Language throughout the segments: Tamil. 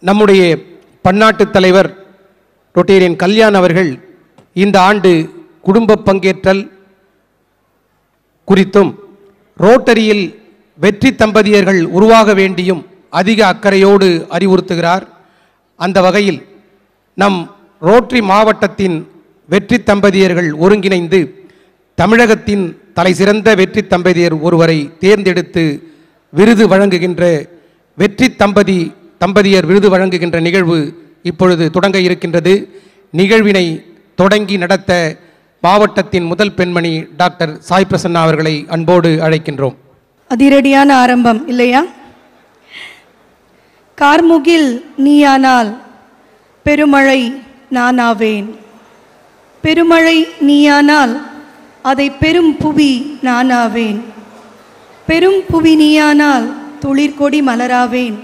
நம்முடைய பன்னாட்டு தலைவர் ரொட்டேரியன் கல்யாண் அவர்கள் இந்த ஆண்டு குடும்ப பங்கேற்றல் குறித்தும் ரோட்டரியில் வெற்றி தம்பதியர்கள் உருவாக வேண்டியும் அதிக அக்கறையோடு அறிவுறுத்துகிறார். அந்த வகையில் நம் ரோட்டரி மாவட்டத்தின் வெற்றி தம்பதியர்கள் ஒருங்கிணைந்து தமிழகத்தின் தலைசிறந்த வெற்றி தம்பதியர் ஒருவரை தேர்ந்தெடுத்து விருது வழங்குகின்ற வெற்றி தம்பதியர் விருது வழங்குகின்ற நிகழ்வு இப்பொழுது தொடங்க இருக்கின்றது. நிகழ்வினை தொடங்கி நடத்த மாவட்டத்தின் முதல் பெண்மணி டாக்டர் சாய் பிரசன்னா அவர்களை அன்போடு அழைக்கின்றோம். அதிரடியான ஆரம்பம் இல்லையா? கார்முகில் நீயானால் பெருமழை நானாவேன், பெருமழை நீயானால் அதை பெரும் புவி நானாவேன், பெரும் புவி நீயானால் துளிர்கொடி மலராவேன்,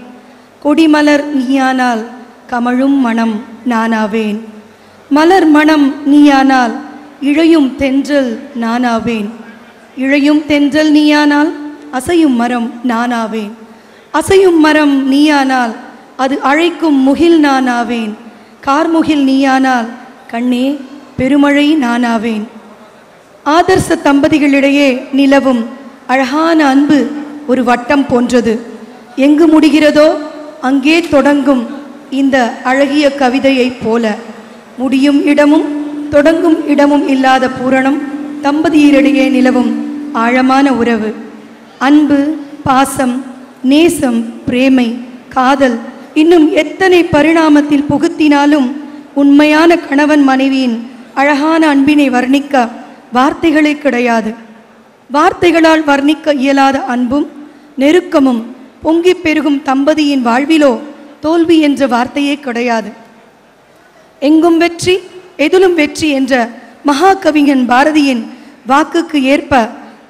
கொடிமலர் நீயானால் கமழும் மனம் நானாவேன், மலர் மனம் நீயானால் இழையும் தென்றல் நானாவேன், இழையும் தென்றல் நீயானால் அசையும் மரம் நானாவேன், அசையும் மரம் நீயானால் அது அழைக்கும் முகில் நானாவேன், கார்முகில் நீயானால் கண்ணே பெருமழை நானாவேன். ஆதர்ச தம்பதிகளிடையே நிலவும் அழகான அன்பு ஒரு வட்டம் போன்றது. எங்கு முடிகிறதோ அங்கே தொடங்கும் இந்த அழகிய கவிதையைப் போல முடியும் இடமும் தொடங்கும் இடமும் இல்லாத பூரணம் தம்பதியரிடையே நிலவும் ஆழமான உறவு. அன்பு, பாசம், நேசம், பிரேமை, காதல் இன்னும் எத்தனை பரிணாமத்தில் புகுத்தினாலும் உண்மையான கணவன் மனைவியின் அழகான அன்பினை வர்ணிக்க வார்த்தைகளே கிடையாது. வார்த்தைகளால் வர்ணிக்க இயலாத அன்பும் நெருக்கமும் பொங்கி பெருகும் தம்பதியின் வாழ்விலோ தோல்வி என்ற வார்த்தையே கிடையாது. எங்கும் வெற்றி எதிலும் வெற்றி என்ற மகாகவிஞன் பாரதியின் வாக்குக்கு ஏற்ப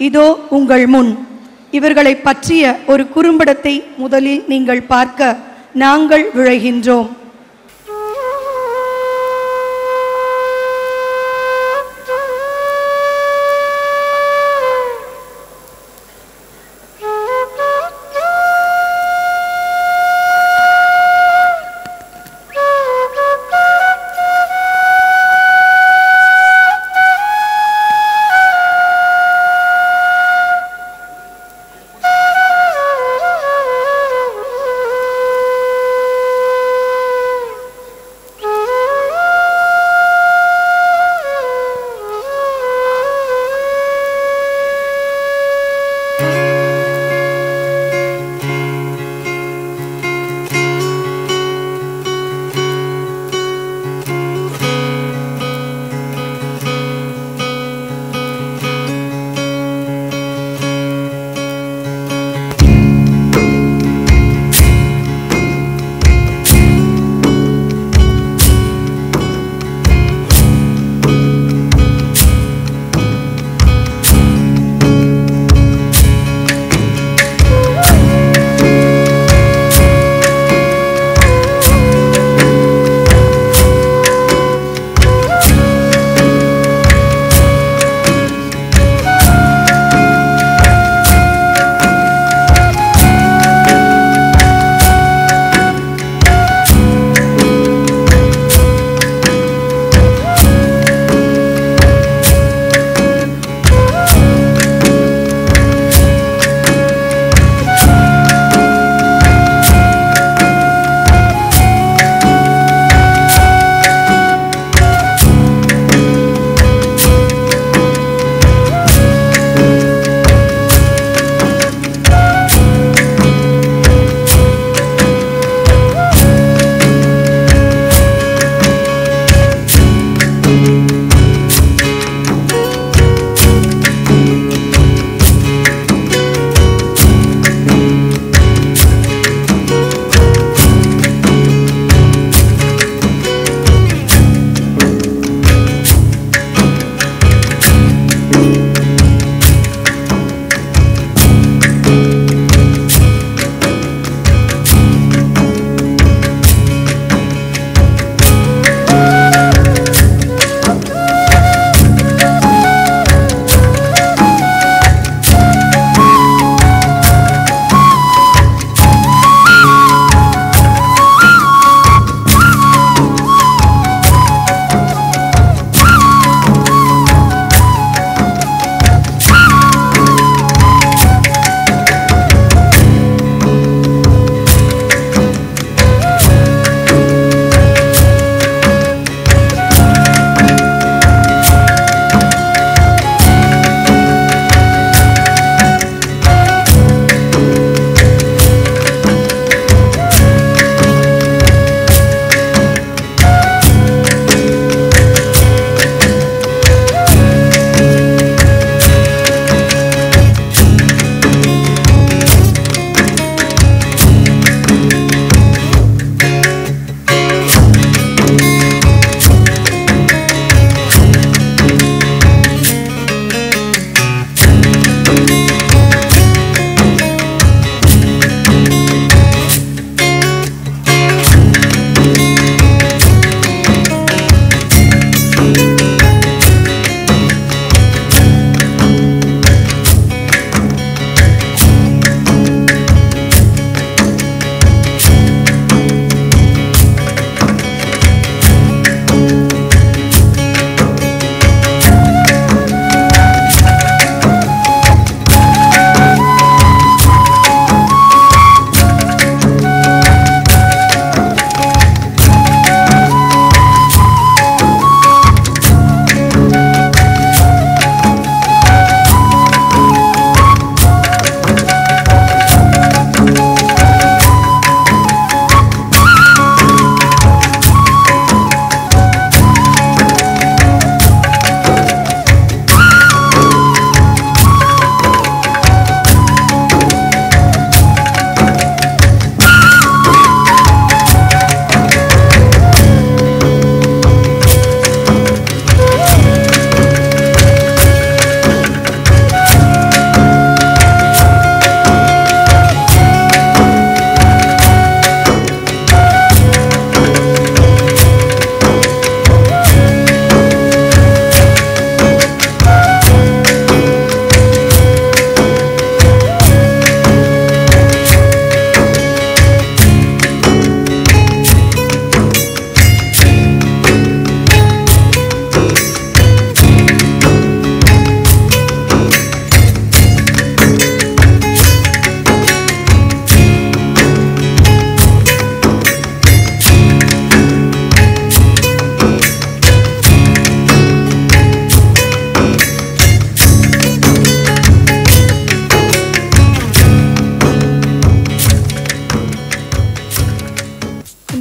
இதோ உங்கள் முன் இவர்களை பற்றிய ஒரு குறும்படத்தை முதலில் நீங்கள் பார்க்க நாங்கள் விழைகின்றோம்.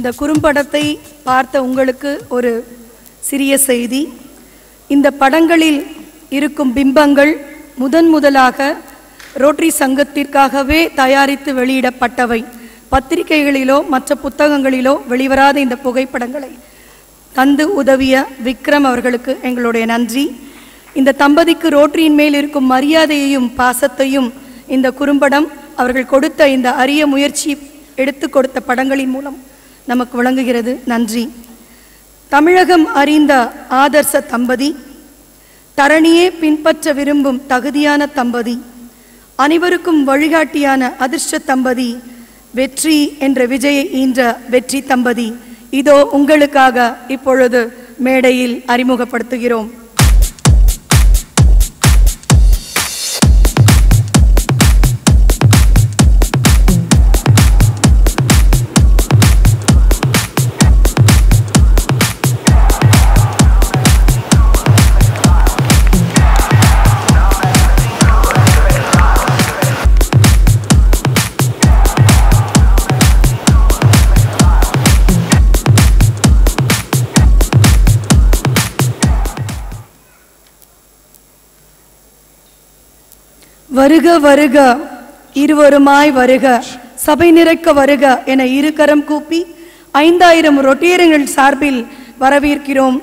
இந்த குறும்படத்தை பார்த்த உங்களுக்கு ஒரு சிறிய செய்தி. இந்த படங்களில் இருக்கும் பிம்பங்கள் முதலாக ரோட்டரி சங்கத்திற்காகவே தயாரித்து வெளியிடப்பட்டவை. பத்திரிகைகளிலோ மற்ற புத்தகங்களிலோ வெளிவராத இந்த புகைப்படங்களை தந்து உதவிய விக்ரம் அவர்களுக்கு எங்களுடைய நன்றி. இந்த தம்பதிக்கு ரோட்டரியின் மேல் இருக்கும் மரியாதையையும் பாசத்தையும் இந்த குறும்படம் அவர்கள் கொடுத்த இந்த அரிய முயற்சி எடுத்து கொடுத்த படங்களின் மூலம் நமக்கு வழங்குகிறது. நன்றி. தமிழகம் அறிந்த ஆதர்ச தம்பதி, தரணியே பின்பற்ற விரும்பும் தகுதியான தம்பதி, அனைவருக்கும் வழிகாட்டியான அதிர்ஷ்ட தம்பதி, வெற்றி என்ற விஜயை ஈன்ற வெற்றி தம்பதி இதோ உங்களுக்காக இப்பொழுது மேடையில் அறிமுகப்படுத்துகிறோம். வருக வருக இருவருமாய் வருக, சபை நிறைக்க வருக என இருகரம் கூப்பி 5000 ரொட்டேரியர்கள் சார்பில் வரவேற்கிறோம்.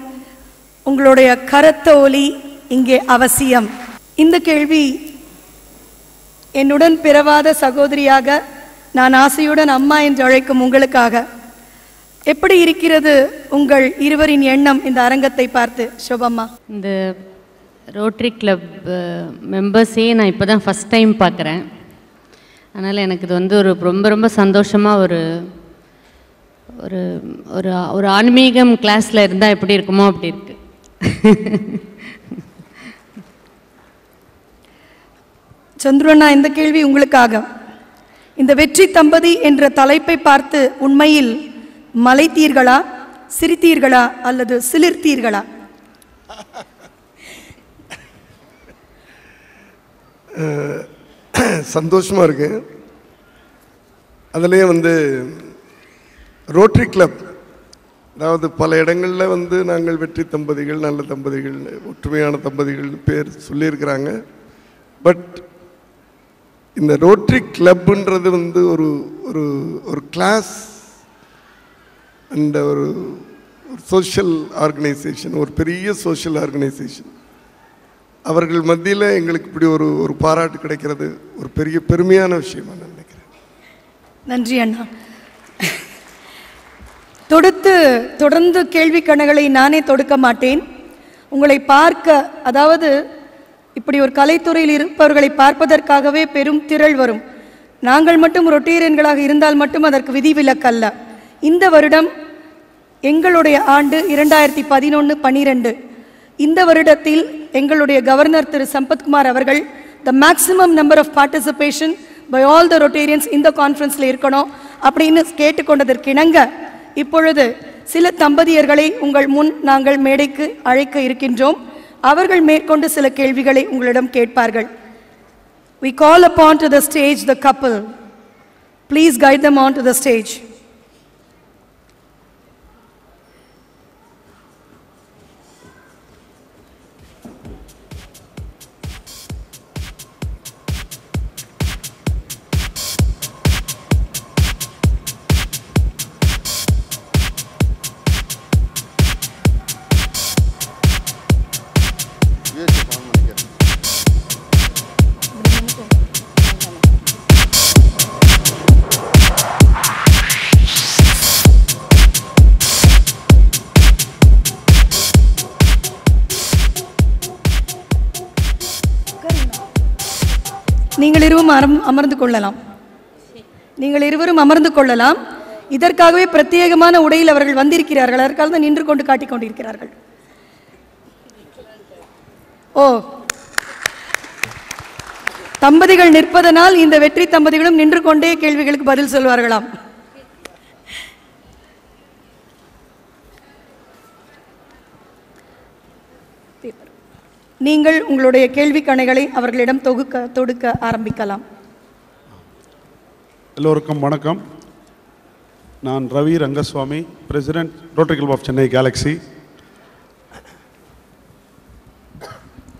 உங்களுடைய கரத்த ஒலி இங்கே அவசியம். இந்த கேள்வி என்னுடன் பிறவாத சகோதரியாக நான் ஆசையுடன் அம்மா என்று அழைக்கும் உங்களுக்காக. எப்படி இருக்கிறது உங்கள் இருவரின் எண்ணம் இந்த அரங்கத்தை பார்த்து? சோபம்மா, இந்த ரோட்டரி கிளப் மெம்பர்ஸே நான் இப்போ தான் ஃபஸ்ட் டைம் பார்க்குறேன். அதனால் எனக்கு இது வந்து ரொம்ப ரொம்ப சந்தோஷமாக ஒரு ஒரு ஒரு ஒரு ஆன்மீகம் கிளாஸில் இருந்தால் எப்படி இருக்குமோ அப்படி இருக்கு. சந்துருண்ணா, இந்த கேள்வி உங்களுக்காக. இந்த வெற்றி தம்பதி என்ற தலைப்பை பார்த்து உண்மையில் மலைத்தீர்களா, சிரித்தீர்களா அல்லது சிலிர்த்தீர்களா? சந்தோஷமாக இருக்கு. அதுலேயே வந்து ரோட்டரி கிளப், அதாவது பல இடங்களில் வந்து நாங்கள் வெற்றி தம்பதிகள், நல்ல தம்பதிகள், ஒற்றுமையான தம்பதிகள் பேர் சொல்லியிருக்கிறாங்க. பட் இந்த ரோட்டரி கிளப்ன்றது வந்து ஒரு ஒரு ஒரு கிளாஸ் அண்ட் ஒரு சோஷியல் ஆர்கனைசேஷன், ஒரு பெரிய சோஷியல் ஆர்கனைசேஷன். அவர்கள் மத்தியில் எங்களுக்கு இப்படி ஒரு ஒரு பாராட்டு கிடைக்கிறது ஒரு பெரிய பெருமையான விஷயமா நான் நினைக்கிறேன். நன்றி அண்ணா. தொடர்ந்து கேள்வி கணைகளை நானே தொடுக்க மாட்டேன். உங்களை பார்க்க, அதாவது இப்படி ஒரு கலைத்துறையில் இருப்பவர்களை பார்ப்பதற்காகவே பெரும் திரள் வரும். நாங்கள் மட்டும் ரொட்டேரியன்களாக இருந்தால் மட்டும் அதற்கு விதிவிலக்கல்ல. இந்த வருடம் எங்களுடைய ஆண்டு 2011-12. இந்த வருடத்தில் எங்களுடைய கவர்னர் திரு சம்பத்குமார் அவர்கள் the maximum number of participation by all the Rotarians இந்த கான்ஃபரன்ஸில் இருக்கணும் அப்படின்னு கேட்டுக்கொண்டதற்கிணங்க இப்பொழுது சில தம்பதியர்களை உங்கள் முன் நாங்கள் மேடைக்கு அழைக்க இருக்கின்றோம். அவர்கள் மேற்கொண்டு சில கேள்விகளை உங்களிடம் கேட்பார்கள். We call upon to the stage the couple. Please guide them on to the stage. நீங்கள் இருவரும் அமர்ந்து கொள்ளலாம். நீங்கள் இருவரும் அமர்ந்து கொள்ளலாம். இதற்காகவே பிரத்யேகமான உடையில் அவர்கள் வந்திருக்கிறார்கள். அதற்காக தான் நின்று கொண்டு காட்டிக் கொண்டிருக்கிறார்கள். ஓ, தம்பதிகள் நிற்பதனால் இந்த வெற்றி தம்பதிகளும் நின்று கொண்டே கேள்விகளுக்கு பதில் சொல்வார்களாம். நீங்கள் உங்களுடைய கேள்வி கணைகளை அவர்களிடம் தொடுக்க ஆரம்பிக்கலாம். எல்லோருக்கும் வணக்கம். நான் Ravi Rangaswamy, president Rotary Club of Chennai Galaxy.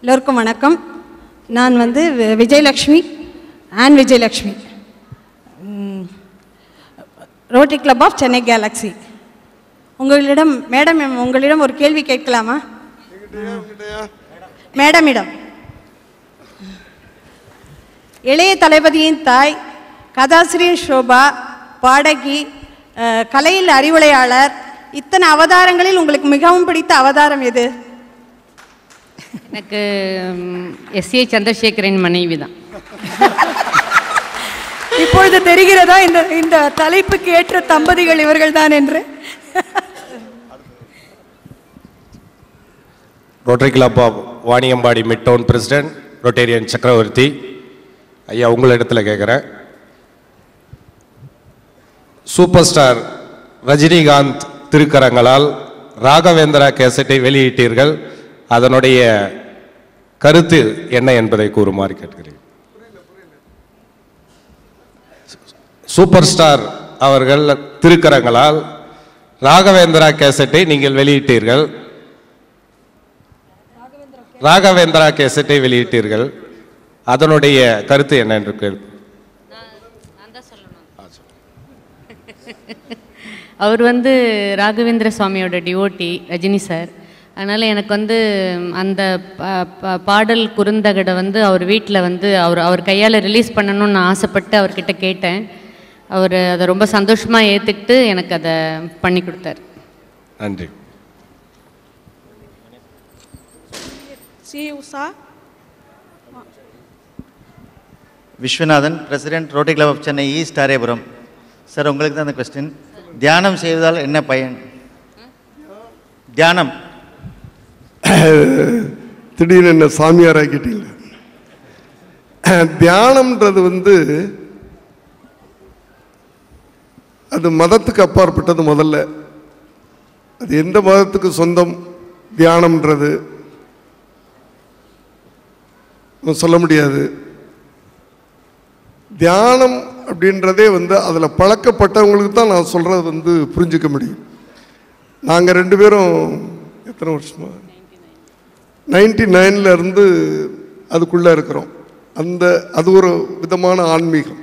எல்லோருக்கும் வணக்கம். நான் Vijayalakshmi Vijayalakshmi, Rotary Club of Chennai Galaxy. உங்களிடம் ஒரு கேள்வி கேட்கலாமா? மேடமிடம். இளைய தளபதியின் தாய், கதாசிரியர் ஷோபா, பாடகி, கலையில் அறிவுரையாளர், இத்தனை அவதாரங்களில் உங்களுக்கு மிகவும் பிடித்த அவதாரம் எது? எனக்கு எஸ்ஏ சந்திரசேகரின் மனைவி தான். இப்பொழுது தெரிகிறதா இந்த தலைப்புக்கு ஏற்ற தம்பதிகள் இவர்கள் தான் என்று? Rotary Club of Vaniyambadi midtown president Rotarian Chakravarthy ஐயா, உங்களிடத்தில் கேட்குறேன். சூப்பர் ஸ்டார் ரஜினிகாந்த் திருக்கரங்களால் ராகவேந்திரா கேசட்டை வெளியிட்டீர்கள். அதனுடைய கருத்து என்ன என்பதை கூறுமாறு கேட்கிறேன். சூப்பர் ஸ்டார் அவர்கள் திருக்கரங்களால் ராகவேந்திரா கேசட்டை நீங்கள் வெளியிட்டீர்கள். ராகவேந்திரா கேசட்டை வெளியிட்டீர்கள். அதனுடைய கருத்து என்ன என்று கேள்வி. அவர் ராகவேந்திர சுவாமியோட டிவோட்டி ரஜினி சார். அதனால் எனக்கு அந்த பாடல் குறுந்தகடை அவர் வீட்டில் அவர் கையால் ரிலீஸ் பண்ணணும்னு நான் ஆசைப்பட்டு அவர்கிட்ட கேட்டேன். அவர் அதை ரொம்ப சந்தோஷமாக ஏற்றுக்கிட்டு எனக்கு அதை பண்ணி கொடுத்தார். நன்றி. Viswanathan, president Rotary Club of Chennai East Arepuram. Sir, உங்களுக்கு தான் அந்த கொஸ்டின். தியானம் செய்வதால் என்ன பயன்? தியானம் திடீர்னு என்ன சாமியார் ஆக்கிட்டீங்க. தியானம்ன்றது அது மதத்துக்கு அப்பாற்பட்டது. முதல்ல அது எந்த மதத்துக்கு சொந்தம் தியானம்ன்றது சொல்ல முடியாது. தியானம் அப்படின்றதே அதில் பழக்கப்பட்டவங்களுக்கு தான் நான் சொல்கிறது புரிஞ்சுக்க முடியும். நாங்கள் 2 பேரும் எத்தனை வருஷமா 99 இருந்து அதுக்குள்ளே இருக்கிறோம். அது ஒரு விதமான ஆன்மீகம்.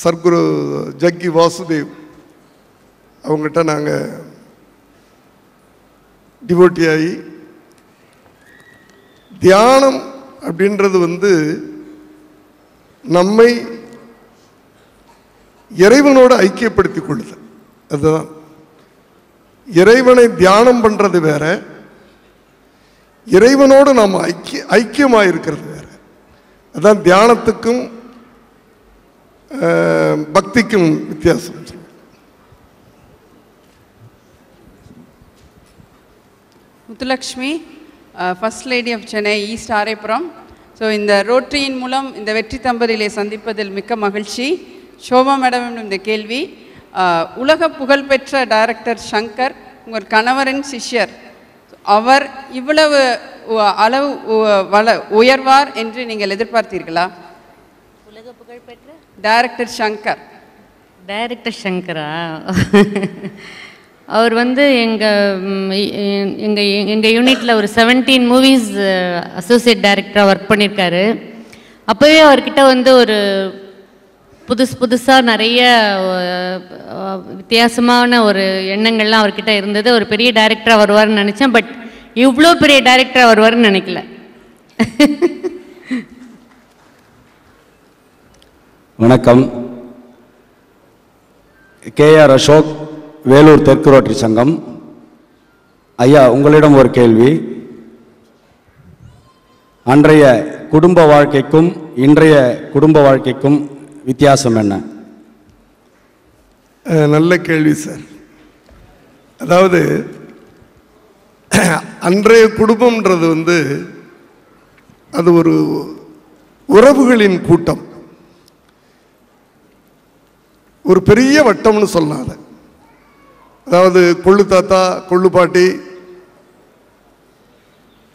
சர்க்குரு ஜக்கி வாசுதேவ் அவங்ககிட்ட நாங்கள் டிவோட்டி ஆகி, தியானம் அப்படின்றது நம்மை இறைவனோடு ஐக்கியப்படுத்திக் கொள்ளுதல். அதுதான் இறைவனை தியானம் பண்றது வேற, இறைவனோடு நாம் ஐக்கியமாக இருக்கிறது வேற. அதான் தியானத்துக்கும் பக்திக்கும் வித்தியாசம். Muthulakshmi, first lady of Chennai East Arepuram. So இந்த ரோட்டரியின் மூலம் இந்த வெற்றி தம்பதிகளை சந்திப்பதில் மிக்க மகிழ்ச்சி. ஷோபா மேடம், இந்த கேள்வி, உலக புகழ்பெற்ற டைரக்டர் சங்கர் உங்கள் கணவரின் சிஷ்யர். அவர் இவ்வளவு அளவு உயர்வார் என்று நீங்கள் எதிர்பார்த்தீர்களா? உலக புகழ்பெற்ற டைரக்டர் சங்கர். டைரக்டர் சங்கரா? அவர் எங்கள் யூனிட்டில் ஒரு 17 மூவிஸ் அசோசியேட் டைரக்டராக ஒர்க் பண்ணியிருக்காரு. அப்போவே அவர்கிட்ட ஒரு புதுசாக நிறைய வித்தியாசமான ஒரு எண்ணங்கள்லாம் அவர்கிட்ட இருந்தது. ஒரு பெரிய டைரக்டராக வருவார்னு நினச்சேன். பட் இவ்வளோ பெரிய டைரக்டராக வருவார்னு நினைக்கல. வணக்கம். கேஆர் அசோக், வேலூர் தெற்கு ரோட்டரி சங்கம். ஐயா, உங்களிடம் ஒரு கேள்வி. அன்றைய குடும்ப வாழ்க்கைக்கும் இன்றைய குடும்ப வாழ்க்கைக்கும் வித்தியாசம் என்ன? நல்ல கேள்வி சார். அதாவது அன்றைய குடும்பம்ன்றது அது ஒரு உறவுகளின் கூட்டம், ஒரு பெரிய வட்டம்னு சொல்லாத. அதாவது கொள்ளு தாத்தா, கொள்ளு பாட்டி,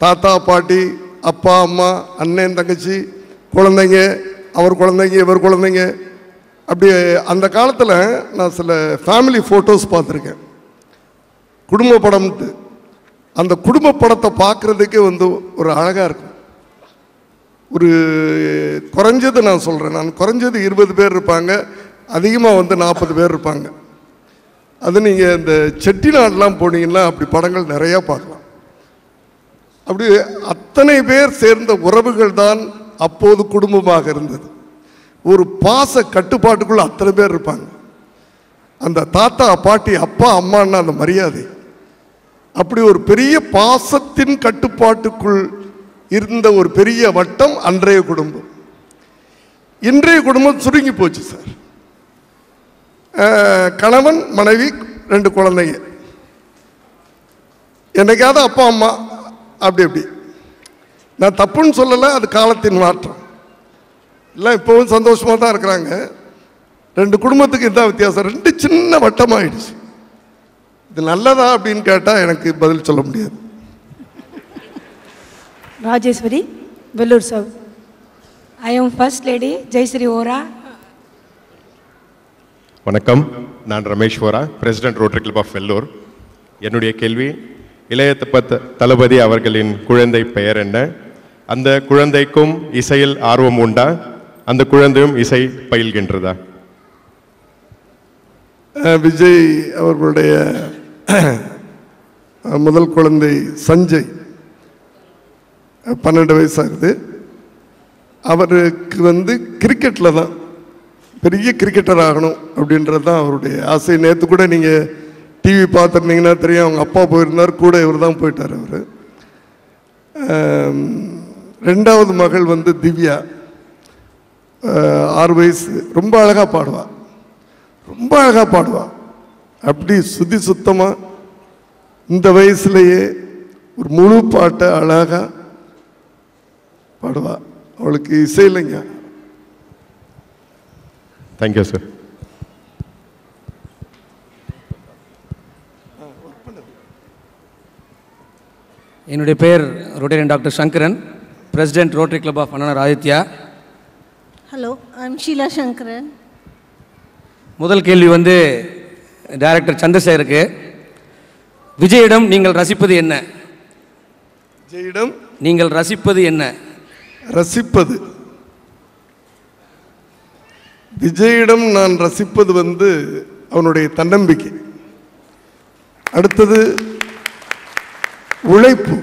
தாத்தா பாட்டி, அப்பா அம்மா, அண்ணன் தங்கச்சி, குழந்தைங்க, அவர் குழந்தைங்க இவர் குழந்தைங்க அப்படி. அந்த காலத்தில் நான் சில ஃபேமிலி ஃபோட்டோஸ் பார்த்துருக்கேன், குடும்ப படம்ட்டு. அந்த குடும்ப படத்தை பார்க்குறதுக்கே வந்து ஒரு அழகாக இருக்கும். ஒரு குறைஞ்சது நான் சொல்கிறேன், நான் குறைஞ்சது 20 பேர் இருப்பாங்க, அதிகமாக வந்து 40 பேர் இருப்பாங்க. அது நீங்கள் இந்த செட்டிநாடுலாம் போனீங்கன்னா அப்படி படங்கள் நிறையா பார்க்கலாம். அப்படி அத்தனை பேர் சேர்ந்த உறவுகள் தான் அப்போது குடும்பமாக இருந்தது. ஒரு பாச கட்டுப்பாட்டுக்குள்ள அத்தனை பேர் இருப்பாங்க. அந்த தாத்தா பாட்டி அப்பா அம்மான்னா அந்த மரியாதை, அப்படி ஒரு பெரிய பாசத்தின் கட்டுப்பாட்டுக்குள் இருந்த ஒரு பெரிய வட்டம் அன்றைய குடும்பம். இன்றைய குடும்பம் சுருங்கி போச்சு சார். கணவன் மனைவி 2 குழந்தைங்க, என்னைக்காவது அப்பா அம்மா அப்படி அப்படி. நான் தப்புன்னு சொல்லலை, அது காலத்தின் மாற்றம். எல்லாம் இப்போவும் சந்தோஷமாக தான் இருக்கிறாங்க. 2 குடும்பத்துக்கு இதுதான் வித்தியாசம். 2 சின்ன வட்டமாயிடுச்சு. இது நல்லதா அப்படின்னு கேட்டால் எனக்கு பதில் சொல்ல முடியாது. Rajeswari, Vellore south. I am first lady Jayashree Ora. வணக்கம், நான் Ramesh Ora, president Rotary Club of Vellore. என்னுடைய கேள்வி, இளைய தளபதி அவர்களின் குழந்தை பெயர் என்ன? அந்த குழந்தைக்கும் இசையில் ஆர்வம் உண்டா? அந்த குழந்தையும் இசை பயில்கின்றதா? விஜய் அவர்களுடைய முதல் குழந்தை சஞ்சய் 12 வயசாகுது. அவருக்கு வந்து கிரிக்கெட்டில் தான் பெரிய கிரிக்கெட்டர் ஆகணும் அப்படின்றது தான் அவருடைய ஆசை. நேற்று கூட நீங்கள் டிவி பார்த்துருந்தீங்கன்னா தெரியும், அவங்க அப்பா போயிருந்தார், கூட இவர் தான் போயிட்டார். அவர் 2வது மகள் வந்து திவ்யா, 6 வயசு. ரொம்ப அழகாக பாடுவா, ரொம்ப அழகாக பாடுவா. அப்படி சுத்தி சுத்தமாக இந்த வயசுலேயே ஒரு முழு பாட்டை அழகாக பாடுவா. அவளுக்கு இசை இல்லைங்க. Thank you sir. என்னுடைய பேர் Rotarian doctor Sankaran, president Rotary Club of Anna Adithya. Hello, I'm Sheela Sankaran. முதல் கேள்வி வந்து டைரக்டர் சந்திரசேகருக்கு. விஜயிடம் நீங்கள் ரசிப்பது என்ன? விஜயிடம் நீங்கள் ரசிப்பது என்ன? ரசிப்பது, விஜயிடம் நான் ரசிப்பது வந்து அவனுடைய தன்னம்பிக்கை. அடுத்தது உழைப்பு.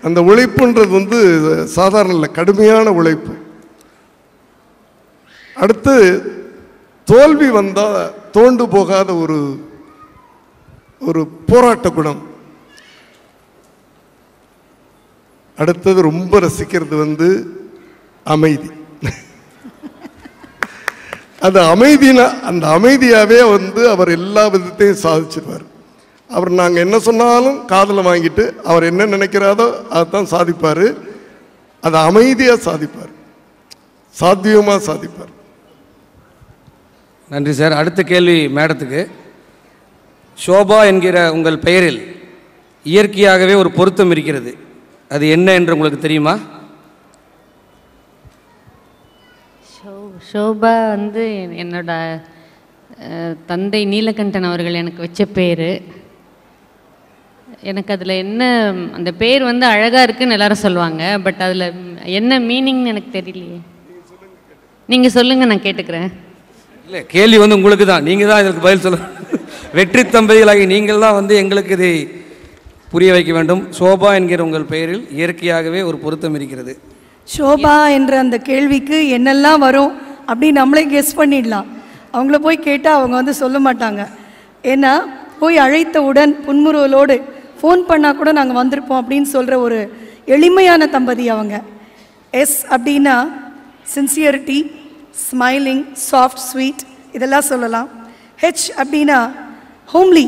அந்த உழைப்புன்றது வந்து சாதாரண இல்லை, கடுமையான உழைப்பு. அடுத்து தோல்வி வந்தால் தோண்டு போகாத ஒரு போராட்ட குணம். அடுத்தது ரொம்ப ரசிக்கிறது வந்து அமைதி. அந்த அமைதினா அந்த அமைதியாகவே வந்து அவர் எல்லா விதத்தையும் சாதிச்சிருவார். அவர் நாங்கள் என்ன சொன்னாலும் காதில் வாங்கிட்டு அவர் என்ன நினைக்கிறாரோ அதைத்தான் சாதிப்பார். அதை அமைதியாக சாதிப்பார், சாத்தியமாக சாதிப்பார். நன்றி சார். அடுத்த கேள்வி மேடத்துக்கு. ஷோபா என்கிற உங்கள் பெயரில் இயற்கையாகவே ஒரு பொருத்தம் இருக்கிறது, அது என்ன என்று உங்களுக்கு தெரியுமா? ஷோபா வந்து என்னோட தந்தை நீலகண்டன் அவர்கள் எனக்கு வச்ச பேர். எனக்கு அதில் என்ன, அந்த பேர் வந்து அழகாக இருக்குன்னு எல்லாரும் சொல்லுவாங்க, பட் அதில் என்ன மீனிங்னு எனக்கு தெரியலையே. நீங்கள் சொல்லுங்கள், நான் கேட்டுக்கிறேன். இல்லை, கேள்வி வந்து உங்களுக்கு தான், நீங்கள் தான் இதற்கு பதில் சொல்ல. வெற்றி தம்பதிகளாகி நீங்கள் தான் வந்து எங்களுக்கு இதை புரிய வைக்க வேண்டும். ஷோபா என்கிற உங்கள் பெயரில் இயற்கையாகவே ஒரு பொருத்தம் இருக்கிறது. ஷோபா என்ற அந்த கேள்விக்கு என்னெல்லாம் வரும் அப்படின்னு நம்மளே கெஸ் பண்ணிடலாம். அவங்கள போய் கேட்டால் அவங்க வந்து சொல்ல மாட்டாங்க. ஏன்னா போய் அழைத்தவுடன் புன்முறுவலோடு ஃபோன் பண்ணால் கூட நாங்கள் வந்திருப்போம் அப்படின்னு சொல்கிற ஒரு எளிமையான தம்பதி அவங்க. எஸ் அப்படின்னா சின்சியரிட்டி, ஸ்மைலிங், சாஃப்ட், ஸ்வீட், இதெல்லாம் சொல்லலாம். ஹெச் அப்படின்னா ஹோம்லி.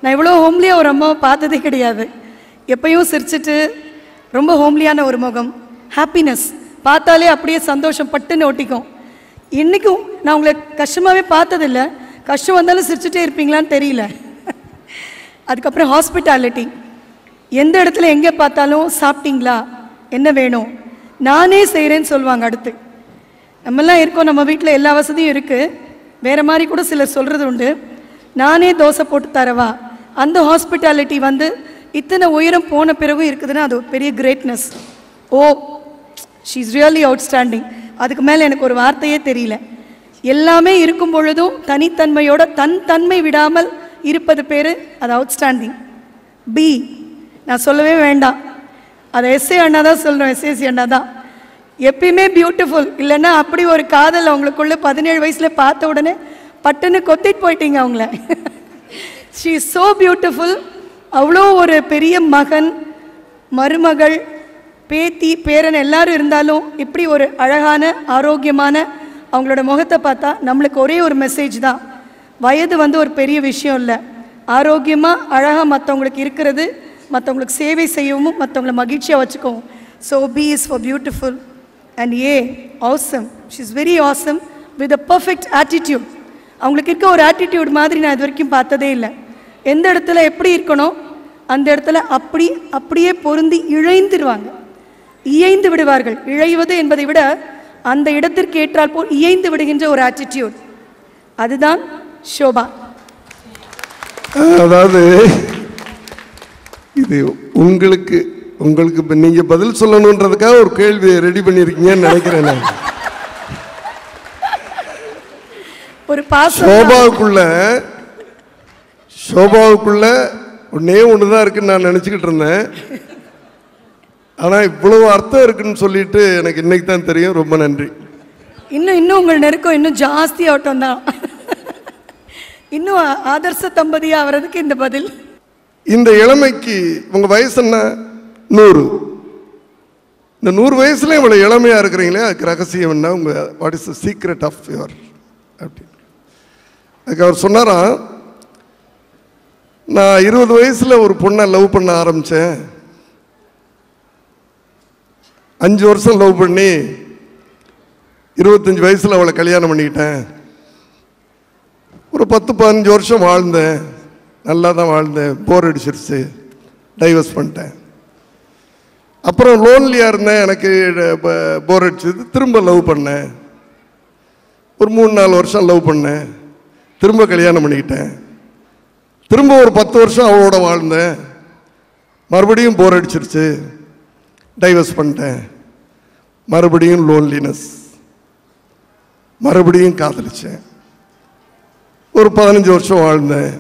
நான் இவ்வளோ ஹோம்லியாக ஒரு அம்மாவை பார்த்ததே கிடையாது. எப்பயும் சிரிச்சிட்டு ரொம்ப ஹோம்லியான ஒரு முகம். ஹாப்பினஸ், பார்த்தாலே அப்படியே சந்தோஷம் பட்டுன்னு ஒட்டிக்கும். இன்றைக்கும் நான் உங்களை கஷ்டமாகவே பார்த்ததில்லை, கஷ்டம் வந்தாலும் சிரிச்சுட்டே இருப்பீங்களான்னு தெரியல. அதுக்கப்புறம் ஹாஸ்பிட்டாலிட்டி, எந்த இடத்துல எங்கே பார்த்தாலும் சாப்பிட்டீங்களா, என்ன வேணும், நானே செய்கிறேன்னு சொல்லுவாங்க. அடுத்து நம்மெல்லாம் இருக்கோம், நம்ம வீட்டில் எல்லா வசதியும் இருக்குது. வேறு மாதிரி கூட சிலர் சொல்கிறது உண்டு, நானே தோசை போட்டு தரவா. அந்த ஹாஸ்பிட்டாலிட்டி வந்து இத்தனை உயரம் போன பிறகும் இருக்குதுன்னா அது ஒரு பெரிய greatness. Oh, she is really outstanding. அதுக்கு மேலே எனக்கு ஒரு வார்த்தையே தெரியல. எல்லாமே இருக்கும் பொழுதும் தனித்தன்மையோட தன்மை விடாமல் இருப்பது பேர் அது அவுட்ஸ்டாண்டிங். பி நான் சொல்லவே வேண்டாம், அதை எஸ்ஏ அண்ணா தான் சொல்லணும், எஸ்ஏசி அண்ணா தான். எப்பயுமே பியூட்டிஃபுல். இல்லைன்னா அப்படி ஒரு காதல் அவங்களுக்குள்ள 17 வயசில் பார்த்த உடனே பட்டுன்னு கொத்திட்டு போயிட்டீங்க அவங்கள. She is so beautiful. அவ்வளோ ஒரு பெரிய மகன், மருமகள், பேத்தி, பேரன் எல்லாரும் இருந்தாலும் இப்படி ஒரு அழகான ஆரோக்கியமான அவங்களோட முகத்தை பார்த்தா நம்மளுக்கு ஒரே ஒரு மெசேஜ் தான், வயது வந்து ஒரு பெரிய விஷயம் இல்லை. ஆரோக்கியமாக அழகாக மற்றவங்களுக்கு இருக்கிறது, மற்றவங்களுக்கு சேவை செய்யவும், மற்றவங்கள மகிழ்ச்சியாக வச்சுக்கவும். So B is for beautiful and A awesome. She is very awesome with a perfect attitude. அவங்களுக்கு இருக்க ஒரு ஆட்டிடியூட் மாதிரி நான் இது வரைக்கும் பார்த்ததே இல்லை. எந்த இடத்துல எப்படி இருக்கணும் அந்த இடத்துல அப்படியே பொருந்தி இழைந்துடுவாங்க, இயைந்து விடுவார்கள். இழைவது என்பதை விட அந்த இடத்திற்கு ஏற்றால் போல் இயைந்து விடுகின்ற ஒரு ஆட்டிடியூட், அதுதான் ஷோபா. அதாவது இது உங்களுக்கு நீங்க பதில் சொல்லணுன்றதுக்காக ஒரு கேள்வி ரெடி பண்ணிருக்கீங்கன்னு நினைக்கிறேன் நான். ஒரு ஷோபாவுக்குள்ள ஒன்னே ஒண்ணுதான் இருக்குன்னு நான் நினைச்சுக்கிட்டு இருந்தேன். ஆனா இவ்வளவு அர்த்தம் இருக்குன்னு சொல்லிட்டு எனக்கு இன்னைக்கு தான் தெரியும். ரொம்ப நன்றி. இன்னும் உங்கள் நெருக்கம் இன்னும் ஜாஸ்தி ஆட்டம் தான். இன்னும் ஆதர்ச தம்பதியா ஆகிறதுக்கு இந்த பதில். இந்த இளமைக்கு உங்க வயசு என்ன? 100. இந்த 100 வயசுல இவ்வளவு இளமையா இருக்கிறீங்களே, அதுக்கு ரகசியம் என்ன? உங்க what is the secret of your அப்படி அதுக்கு அவர் சொன்னாராம், நான் 20 வயசுல ஒரு பொண்ணை லவ் பண்ண ஆரம்பிச்சேன். 5 வருஷம் லவ் பண்ணி 25 வயசுல அவளை கல்யாணம் பண்ணிக்கிட்டேன். ஒரு 10-15 வருஷம் வாழ்ந்தேன், நல்லா தான் வாழ்ந்தேன். போர் அடிச்சிருச்சு, டைவர்ஸ் பண்ணிட்டேன். அப்புறம் லோன்லியாக இருந்தேன், எனக்கு போர் அடிச்சது, திரும்ப லவ் பண்ணேன். ஒரு 3-4 வருஷம் லவ் பண்ணேன், திரும்ப கல்யாணம் பண்ணிக்கிட்டேன். திரும்ப ஒரு 10 வருஷம் அவளோட வாழ்ந்தேன், மறுபடியும் போர் அடிச்சிருச்சு, டைவர்ஸ் பண்ணிட்டேன். மறுபடியும் லோன்லினஸ், மறுபடியும் காதலிச்சேன். ஒரு 15 வருஷம் வாழ்ந்தேன்.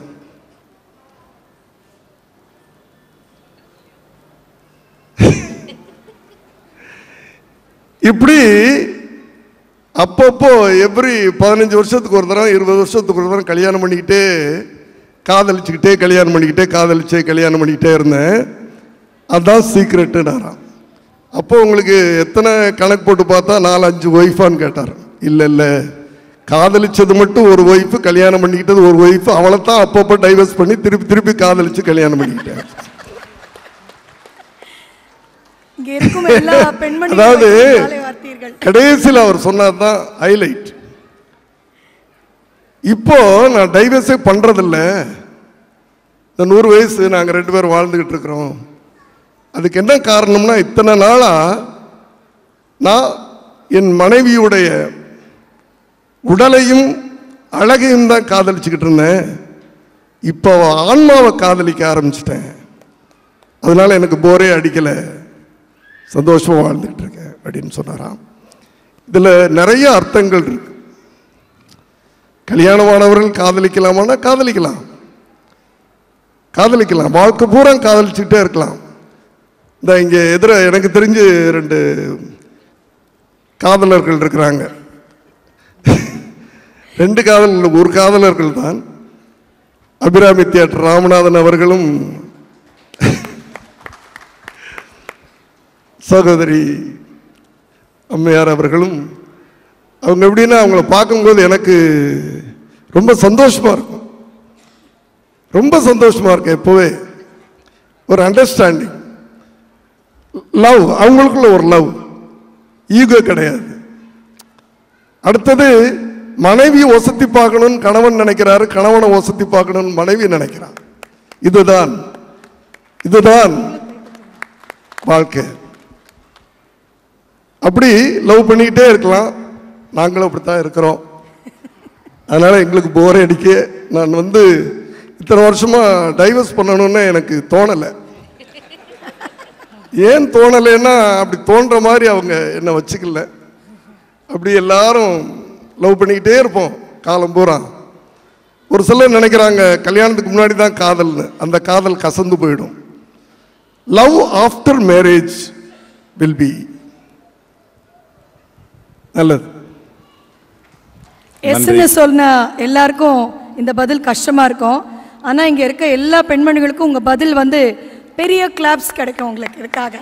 இப்படி அப்பப்போ எவ்ரி 15 வருஷத்துக்கு ஒரு தரம் 20 வருஷத்துக்கு ஒரு தரம் கல்யாணம் பண்ணிக்கிட்டே காதலிச்சுக்கிட்டே கல்யாணம் பண்ணிக்கிட்டே காதலிச்சே கல்யாணம் பண்ணிக்கிட்டே இருந்தேன். அதுதான் சீக்ரெட்டு நாராம். அப்போ உங்களுக்கு எத்தனை கணக்கு போட்டு பார்த்தா 4-5 ஒய்ஃபான்னு கேட்டார். இல்லை, காதலிச்சது மட்டும் ஒரு ஒய்ஃபு, கல்யாணம் பண்ணிக்கிட்டது ஒரு ஒய்ஃபு. அவளை தான் அப்பப்போ டைவர்ஸ் பண்ணி திருப்பி காதலிச்சு கல்யாணம் பண்ணிக்கிட்டேன். அதாவது கடைசியில் அவர் சொன்னதுதான் ஹைலைட். இப்போ நான் டைவர்ஸே பண்றதில்ல. இந்த 100 வயசு நாங்கள் 2 பேரும் வாழ்ந்துகிட்டு இருக்கிறோம். அதுக்கு என்ன காரணம்னா, இத்தனை நாளா நான் என் மனைவியுடைய உடலையும் அழகையும் தான் காதலிச்சுக்கிட்டு இருந்தேன். இப்போ ஆன்மாவை காதலிக்க ஆரம்பிச்சிட்டேன். அதனால எனக்கு போரே அடிக்கலை, சந்தோஷமாக வாழ்ந்துகிட்டு இருக்கேன் அப்படின்னு சொன்னாராம். இதில் நிறைய அர்த்தங்கள் இருக்கு. கல்யாணமானவர்கள் காதலிக்கலாமான்னா காதலிக்கலாம், வாழ்க்கை பூரா காதலிச்சுக்கிட்டே இருக்கலாம். இந்த இங்கே எனக்கு தெரிஞ்சு 2 காதலர்கள் இருக்கிறாங்க. 2 காதலர்கள், ஒரு காதலர்கள் தான். அபிராமி தியேட்டர் ராமநாதன் அவர்களும் சகோதரி அம்மையார் அவர்களும். அவங்க எப்படின்னா, அவங்கள பார்க்கும்போது எனக்கு ரொம்ப சந்தோஷமா இருக்கும், எப்போவே ஒரு அண்டர்ஸ்டாண்டிங், லவ், அவங்களுக்குள்ள ஒரு லவ், ஈகோ கிடையாது. அடுத்தது மனைவி ஒசத்தி பார்க்கணும்னு கணவன் நினைக்கிறாரு, கணவனை ஒசத்தி பார்க்கணும்னு மனைவி நினைக்கிறார். இதுதான் வாழ்க்கை. அப்படி லவ் பண்ணிக்கிட்டே இருக்கலாம். நாங்களும் அப்படித்தான் இருக்கிறோம். அதனால் எங்களுக்கு போரே அடிக்க நான் வந்து இத்தனை வருஷமாக டைவர்ஸ் பண்ணணும்னு எனக்கு தோணலை. ஏன் தோணலைன்னா அப்படி தோன்ற மாதிரி அவங்க என்னை வச்சுக்கல. அப்படி எல்லாரும் லவ் பண்ணிக்கிட்டே இருப்போம் காலம் பூரா. ஒரு சிலர் நினைக்கிறாங்க கல்யாணத்துக்கு முன்னாடி தான் காதல்னு. அந்த காதல் கசந்து போயிடும். Love after marriage will be நல்லது. எஸ்ன்னு சொன்ன எல்லாருக்கும் இந்த பதில் கஷ்டமா இருக்கும். ஆனா இங்க இருக்க எல்லா பெண்மணிகளுக்கும் உங்க பதில் வந்து பெரிய கிளாப்ஸ் கிடைக்கும் உங்களுக்கு இதுக்காக.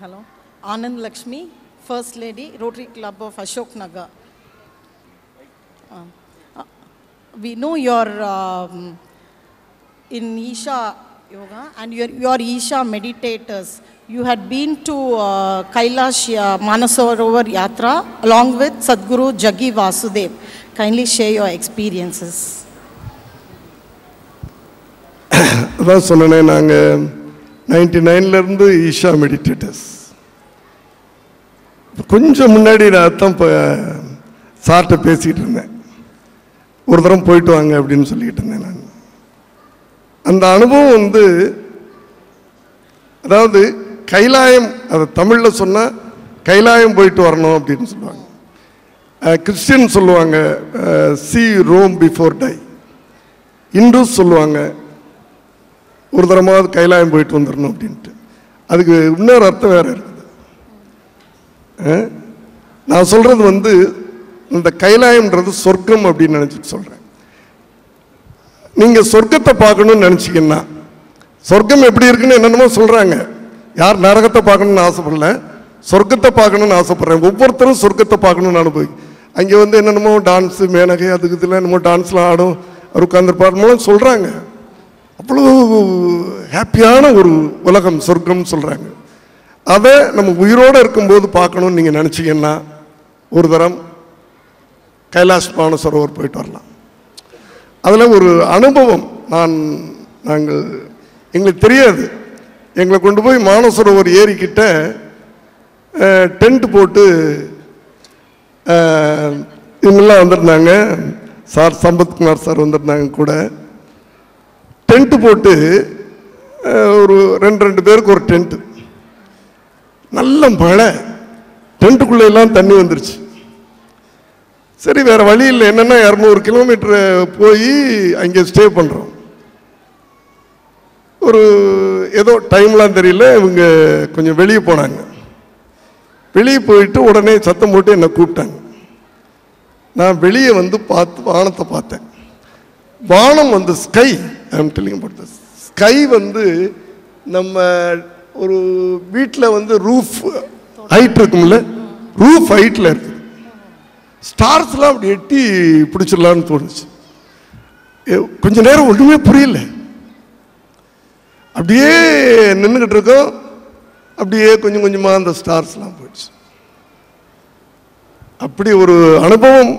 Hello, Anand Lakshmi, First Lady, Rotary Club of Ashok Nagar. We know you're in Isha Yoga and you're Isha meditators. You had been to Kailash Manasarovar Yatra along with Sadhguru Jaggi Vasudev. Kindly share your experiences. அதான் சொன்னேனே, நாங்கள் 99லேருந்து ஈஷா மெடிடேட்டர்ஸ். கொஞ்சம் முன்னாடி நான் தான் இப்போ சார்கிட்ட பேசிக்கிட்டு இருந்தேன். ஒரு தரம் போயிட்டு வாங்க அப்படின்னு சொல்லிக்கிட்டு இருந்தேன் நான். அந்த அனுபவம் வந்து அதாவது கைலாயம், அதை தமிழில் சொன்னால் கைலாயம் போயிட்டு வரணும் அப்படின்னு சொல்லுவாங்க. கிறிஸ்டியன் சொல்லுவாங்க see Rome before die. Hindus சொல்லுவாங்க ஒரு தரமாவது கைலாயம் போயிட்டு வந்துடணும் அப்படின்ட்டு. அதுக்கு இன்னொரு அர்த்தம் வேறு இருக்குது. நான் சொல்கிறது வந்து இந்த கைலாயம்ன்றது சொர்க்கம் அப்படின்னு நினச்சிட்டு சொல்கிறேன். நீங்கள் சொர்க்கத்தை பார்க்கணுன்னு நினச்சிங்கன்னா, சொர்க்கம் எப்படி இருக்குன்னு என்னென்னமோ சொல்கிறாங்க. யார் நரகத்தை பார்க்கணுன்னு ஆசைப்படல, சொர்க்கத்தை பார்க்கணுன்னு ஆசைப்பட்றேன். ஒவ்வொருத்தரும் சொர்க்கத்தை பார்க்கணுன்னு அனுபவி. அங்கே வந்து என்னென்னமோ டான்ஸு மேனகை அதுக்கு இதில் என்னமோ டான்ஸ்லாம் ஆடும், அவர் உட்காந்துருப்பார் மூலம் சொல்கிறாங்க. அவ்வளோ ஹாப்பியான ஒரு உலகம் சொர்க்கம்னு சொல்கிறாங்க. அதை நம்ம உயிரோடு இருக்கும்போது பார்க்கணுன்னு நீங்கள் நினச்சிங்கன்னா ஒரு தரம் கைலாஷ் மானசரோவர் போயிட்டு வரலாம். அதில் ஒரு அனுபவம் எங்களுக்கு தெரியாது. எங்களை கொண்டு போய் மானசரோவர் ஏரிக்கிட்ட டென்ட் போட்டு இவங்கெல்லாம் வந்திருந்தாங்க. சார் சம்பத்குமார் சார் வந்திருந்தாங்க கூட. டென்ட்டு போட்டு ஒரு ரெண்டு பேருக்கு ஒரு டென்ட்டு. நல்ல மழை, டென்ட்டுக்குள்ளே எல்லாம் தண்ணி வந்துருச்சு. சரி, வேறு வழி இல்லை. என்னென்னா 200 கிலோமீட்டரு போய் அங்கே ஸ்டே பண்ணுறோம். ஒரு ஏதோ டைம்லாம் தெரியல, இவங்க கொஞ்சம் வெளியே போனாங்க. வெளியே போயிட்டு உடனே சத்தம் போட்டு என்னை கூப்பிட்டாங்க. நான் வெளியே வந்து பார்த்து வானத்தை பார்த்தேன். வானம் வந்து sky, I'm telling about this sky வந்து நம்ம ஒரு வீட்டில் வந்து ரூஃப் ஹைட் இருக்கும்ல, ரூஃப் ஹைட்டில் இருக்குது. ஸ்டார்ஸ்லாம் அப்படி எட்டி பிடிச்சிடலான்னு தோணுச்சு. கொஞ்ச நேரம் ஒன்றுமே புரியல. அப்படியே நின்றுக்கிட்டு இருக்கோம். அப்படியே கொஞ்சம் கொஞ்சமாக அந்த ஸ்டார்ஸ்லாம் போயிடுச்சு. அப்படி ஒரு அனுபவம்